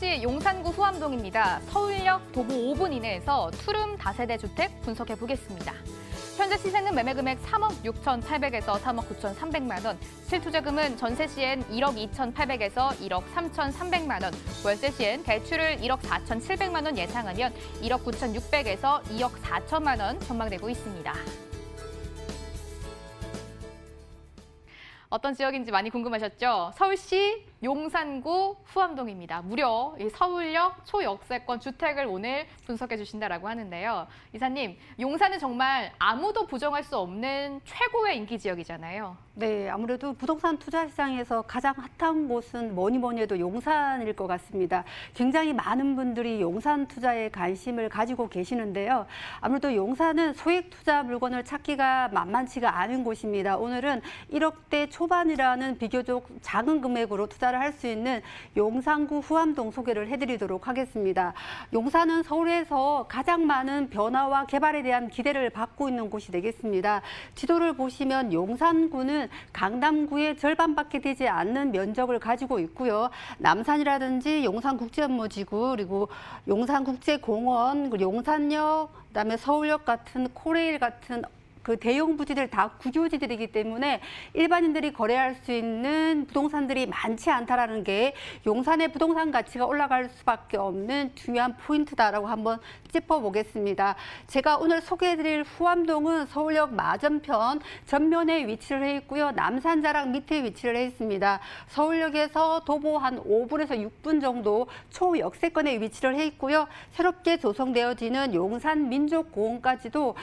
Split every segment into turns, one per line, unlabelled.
서울시 용산구 후암동입니다. 서울역 도보 5분 이내에서 투룸 다세대 주택 분석해 보겠습니다. 현재 시세는 매매금액 3억 6,800에서 3억 9,300만 원, 실투자금은 전세 시엔 1억 2,800에서 1억 3,300만 원, 월세 시엔 대출을 1억 4,700만 원 예상하면 1억 9,600에서 2억 4천만 원 전망되고 있습니다. 어떤 지역인지 많이 궁금하셨죠? 서울시 용산구 후암동입니다. 무려 이 서울역 초역세권 주택을 오늘 분석해 주신다라고 하는데요. 이사님, 용산은 정말 아무도 부정할 수 없는 최고의 인기 지역이잖아요.
네, 아무래도 부동산 투자 시장에서 가장 핫한 곳은 뭐니 해도 용산일 것 같습니다. 굉장히 많은 분들이 용산 투자에 관심을 가지고 계시는데요. 아무래도 용산은 소액 투자 물건을 찾기가 만만치가 않은 곳입니다. 오늘은 1억대 초반이라는 비교적 작은 금액으로 투자를 할 수 있는 용산구 후암동 소개를 해드리도록 하겠습니다. 용산은 서울에서 가장 많은 변화와 개발에 대한 기대를 받고 있는 곳이 되겠습니다. 지도를 보시면 용산구는 강남구의 절반밖에 되지 않는 면적을 가지고 있고요. 남산이라든지 용산국제업무지구, 그리고 용산국제공원, 그리고 용산역, 그다음에 서울역 같은 코레일 같은 그 대형 부지들 다 구조지들이기 때문에 일반인들이 거래할 수 있는 부동산들이 많지 않다라는 게 용산의 부동산 가치가 올라갈 수밖에 없는 중요한 포인트다라고 한번 짚어보겠습니다. 제가 오늘 소개해드릴 후암동은 서울역 맞은편 전면에 위치를 해 있고요. 남산자락 밑에 위치를 해 있습니다. 서울역에서 도보 한 5분에서 6분 정도 초역세권에 위치를 해 있고요. 새롭게 조성되어지는 용산 민족공원까지도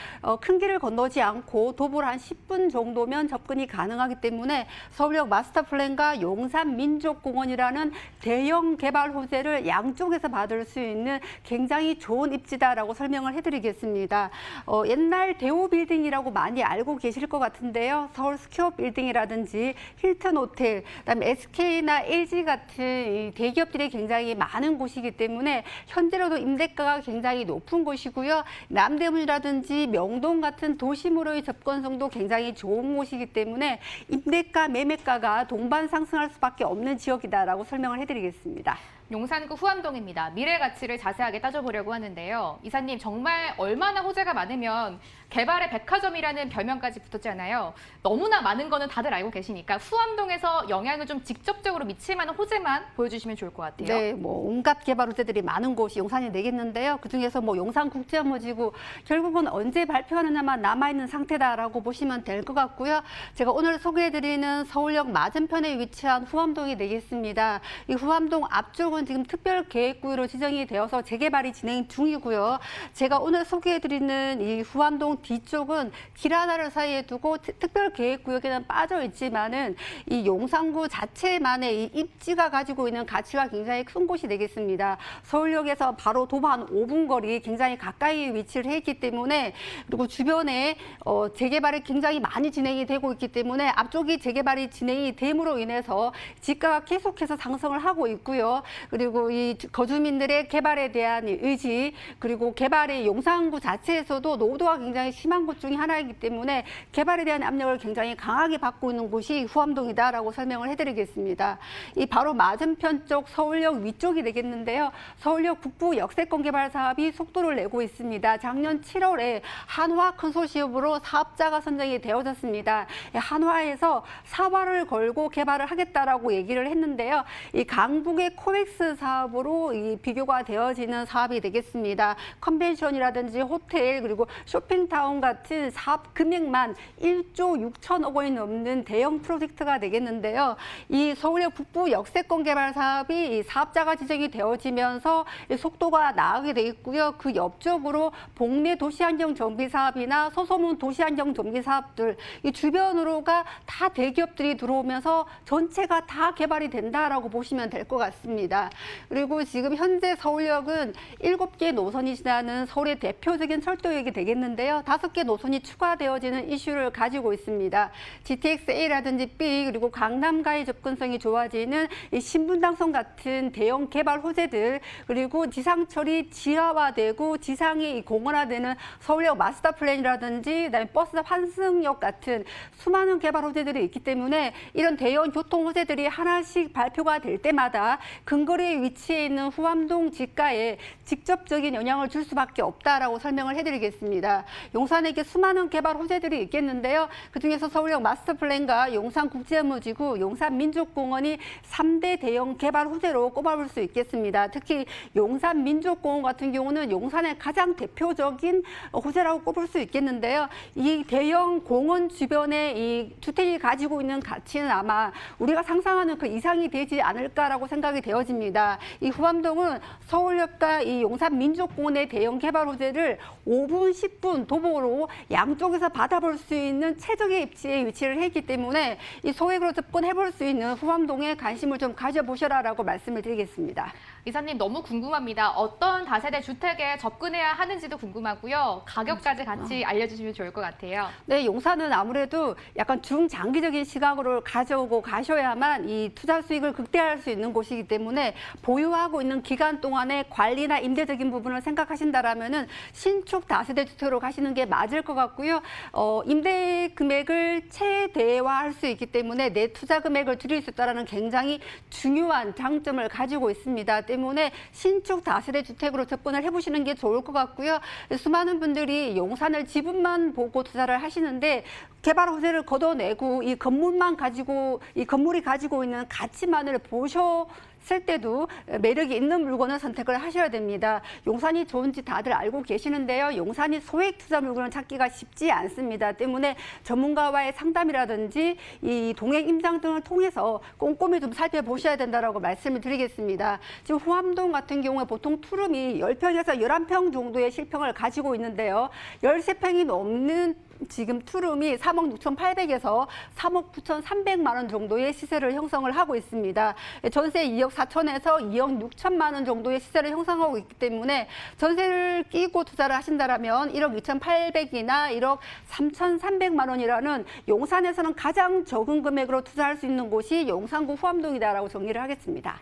큰 길을 건너지 않고 도보를 한 10분 정도면 접근이 가능하기 때문에 서울역 마스터 플랜과 용산 민족공원이라는 대형 개발 호재를 양쪽에서 받을 수 있는 굉장히 좋은 입지다라고 설명을 해드리겠습니다. 옛날 대우 빌딩이라고 많이 알고 계실 것 같은데요. 서울 스퀘어 빌딩이라든지 힐튼 호텔, 그다음에 SK나 LG 같은 대기업들이 굉장히 많은 곳이기 때문에 현재로도 임대가가 굉장히 높은 곳이고요. 남대문이라든지 명동 같은 도심으로의 접근성도 굉장히 좋은 곳이기 때문에 임대가, 매매가가 동반 상승할 수밖에 없는 지역이다라고 설명을 해드리겠습니다.
용산구 후암동입니다. 미래 가치를 자세하게 따져보려고 하는데요. 이사님, 정말 얼마나 호재가 많으면 개발의 백화점이라는 별명까지 붙었잖아요. 너무나 많은 거는 다들 알고 계시니까 후암동에서 영향을 좀 직접적으로 미칠 만한 호재만 보여주시면 좋을 것 같아요.
네, 온갖 개발 호재들이 많은 곳이 용산이 되겠는데요. 그중에서 용산국제업무지구 결국은 언제 발표하느냐만 남아있는 상태다라고 보시면 될 것 같고요. 제가 오늘 소개해드리는 서울역 맞은편에 위치한 후암동이 되겠습니다. 이 후암동 앞쪽은 지금 특별계획구역으로 지정이 되어서 재개발이 진행 중이고요. 제가 오늘 소개해드리는 이 후암동 뒤쪽은 길 하나를 사이에 두고 특별계획구역에는 빠져 있지만은 이 용산구 자체만의 이 입지가 가지고 있는 가치가 굉장히 큰 곳이 되겠습니다. 서울역에서 바로 도보 한 5분 거리 굉장히 가까이 위치를 해 있기 때문에, 그리고 주변에 재개발이 굉장히 많이 진행이 되고 있기 때문에 앞쪽이 재개발이 진행이 됨으로 인해서 지가가 계속해서 상승을 하고 있고요. 그리고 이 거주민들의 개발에 대한 의지, 그리고 개발의 용산구 자체에서도 노후도가 굉장히 심한 곳 중에 하나이기 때문에 개발에 대한 압력을 굉장히 강하게 받고 있는 곳이 후암동이다라고 설명을 해드리겠습니다. 이 바로 맞은편 쪽 서울역 위쪽이 되겠는데요. 서울역 북부 역세권 개발 사업이 속도를 내고 있습니다. 작년 7월에 한화 컨소시엄으로 사업자가 선정이 되어졌습니다. 한화에서 사활을 걸고 개발을 하겠다라고 얘기를 했는데요. 이 강북의 코엑스 사업으로 비교가 되어지는 사업이 되겠습니다. 컨벤션이라든지 호텔, 그리고 쇼핑타운 같은 사업 금액만 1조 6천억 원이 넘는 대형 프로젝트가 되겠는데요. 이 서울역 북부 역세권 개발 사업이 사업자가 지정이 되어지면서 속도가 나가게 돼 있고요. 그 옆쪽으로 복내 도시환경 정비 사업이나 소소문 도시환경 정비 사업들, 이 주변으로가 다 대기업들이 들어오면서 전체가 다 개발이 된다라고 보시면 될 것 같습니다. 그리고 지금 현재 서울역은 7개 노선이 지나는 서울의 대표적인 철도역이 되겠는데요. 5개 노선이 추가되어지는 이슈를 가지고 있습니다. GTX-A라든지 B, 그리고 강남과의 접근성이 좋아지는 이 신분당선 같은 대형 개발 호재들, 그리고 지상철이 지하화되고 지상이 공원화되는 서울역 마스터 플랜이라든지 그다음에 버스 환승역 같은 수많은 개발 호재들이 있기 때문에 이런 대형 교통 호재들이 하나씩 발표가 될 때마다 근거리 장거리에 위치해 있는 후암동 지가에 직접적인 영향을 줄 수밖에 없다라고 설명을 해드리겠습니다. 용산에게 수많은 개발 호재들이 있겠는데요. 그중에서 서울역 마스터플랜과 용산국제업무지구, 용산민족공원이 3대 대형 개발 호재로 꼽아볼 수 있겠습니다. 특히 용산민족공원 같은 경우는 용산의 가장 대표적인 호재라고 꼽을 수 있겠는데요. 이 대형 공원 주변에 이 주택이 가지고 있는 가치는 아마 우리가 상상하는 그 이상이 되지 않을까라고 생각이 되어집니다. 이 후암동은 서울역과 이 용산민족공원의 대형 개발 호재를 5분, 10분 도보로 양쪽에서 받아볼 수 있는 최적의 입지에 위치를 했기 때문에 이 소액으로 접근해볼 수 있는 후암동에 관심을 좀 가져보셔라라고 말씀을 드리겠습니다.
이사님 너무 궁금합니다. 어떤 다세대 주택에 접근해야 하는지도 궁금하고요. 가격까지 같이 알려주시면 좋을 것 같아요.
네, 용산은 아무래도 약간 중장기적인 시각으로 가져오고 가셔야만 이 투자 수익을 극대화할 수 있는 곳이기 때문에 보유하고 있는 기간 동안의 관리나 임대적인 부분을 생각하신다라면은 신축 다세대 주택으로 가시는 게 맞을 것 같고요. 임대 금액을 최대화할 수 있기 때문에 내 투자 금액을 줄일 수 있다는 굉장히 중요한 장점을 가지고 있습니다. 때문에 신축 다세대 주택으로 접근을 해보시는 게 좋을 것 같고요. 수많은 분들이 용산을 지분만 보고 투자를 하시는데 개발 호재를 걷어내고 이 건물이 가지고 있는 가치만을 보셨을 때도 매력이 있는 물건을 선택을 하셔야 됩니다. 용산이 좋은지 다들 알고 계시는데요. 용산이 소액 투자 물건을 찾기가 쉽지 않습니다. 때문에 전문가와의 상담이라든지 이 동행 임장 등을 통해서 꼼꼼히 좀 살펴보셔야 된다라고 말씀을 드리겠습니다. 지금 후암동 같은 경우에 보통 투룸이 10평에서 11평 정도의 실평을 가지고 있는데요. 13평이 넘는 지금 투룸이 3억 6,800에서 3억 9,300만 원 정도의 시세를 형성을 하고 있습니다. 전세 2억 4천에서 2억 6천만 원 정도의 시세를 형성하고 있기 때문에 전세를 끼고 투자를 하신다면 1억 2,800이나 1억 3,300만 원이라는 용산에서는 가장 적은 금액으로 투자할 수 있는 곳이 용산구 후암동이다라고 정리를 하겠습니다.